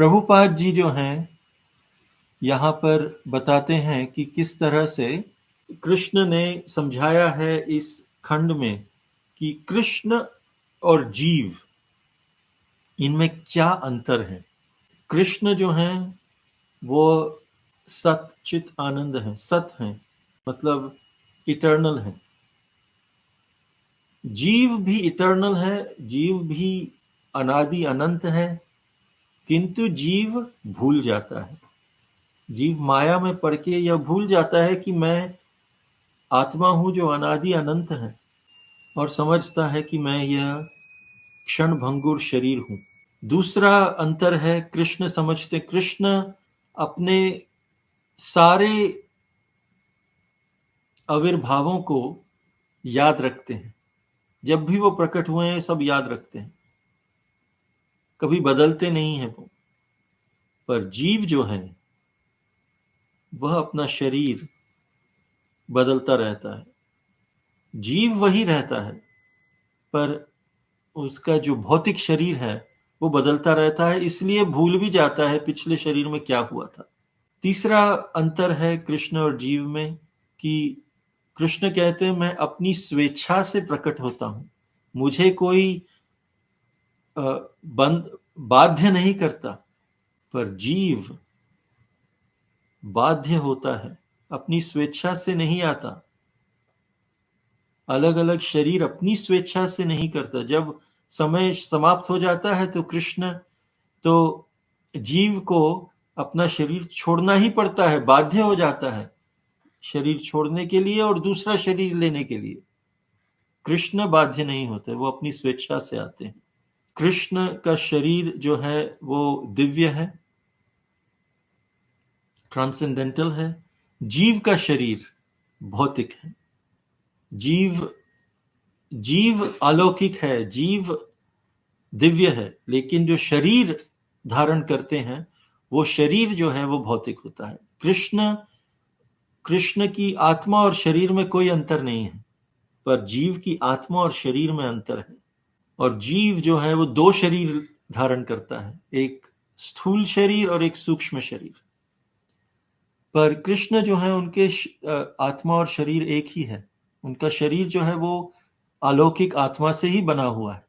प्रभुपाद जी जो हैं यहाँ पर बताते हैं कि किस तरह से कृष्ण ने समझाया है इस खंड में कि कृष्ण और जीव इनमें क्या अंतर है। कृष्ण जो हैं वो सत चित आनंद है, सत हैं, मतलब इटर्नल है। जीव भी इटर्नल है, जीव भी अनादि अनंत है, किंतु जीव भूल जाता है। जीव माया में पड़ के यह भूल जाता है कि मैं आत्मा हूं जो अनादि अनंत है, और समझता है कि मैं यह क्षण भंगुर शरीर हूं। दूसरा अंतर है, कृष्ण समझते, कृष्ण अपने सारे आविर्भावों को याद रखते हैं। जब भी वो प्रकट हुए हैं सब याद रखते हैं, कभी बदलते नहीं हैं वो। पर जीव जो है वह अपना शरीर बदलता रहता है। जीव वही रहता है, पर उसका जो भौतिक शरीर है वो बदलता रहता है, इसलिए भूल भी जाता है पिछले शरीर में क्या हुआ था। तीसरा अंतर है कृष्ण और जीव में कि कृष्ण कहते हैं मैं अपनी स्वेच्छा से प्रकट होता हूं, मुझे कोई बंद बाध्य नहीं करता। पर जीव बाध्य होता है, अपनी स्वेच्छा से नहीं आता। अलग अलग शरीर अपनी स्वेच्छा से नहीं करता। जब समय समाप्त हो जाता है तो कृष्ण तो जीव को अपना शरीर छोड़ना ही पड़ता है, बाध्य हो जाता है शरीर छोड़ने के लिए और दूसरा शरीर लेने के लिए। कृष्ण बाध्य नहीं होते, वो अपनी स्वेच्छा से आते हैं। कृष्ण का शरीर जो है वो दिव्य है, ट्रांसेंडेंटल है। जीव का शरीर भौतिक है। जीव जीव अलौकिक है, जीव दिव्य है, लेकिन जो शरीर धारण करते हैं वो शरीर जो है वो भौतिक होता है। कृष्ण कृष्ण की आत्मा और शरीर में कोई अंतर नहीं है, पर जीव की आत्मा और शरीर में अंतर है। और जीव जो है वो दो शरीर धारण करता है, एक स्थूल शरीर और एक सूक्ष्म शरीर। पर कृष्ण जो है उनके आत्मा और शरीर एक ही है। उनका शरीर जो है वो अलौकिक आत्मा से ही बना हुआ है।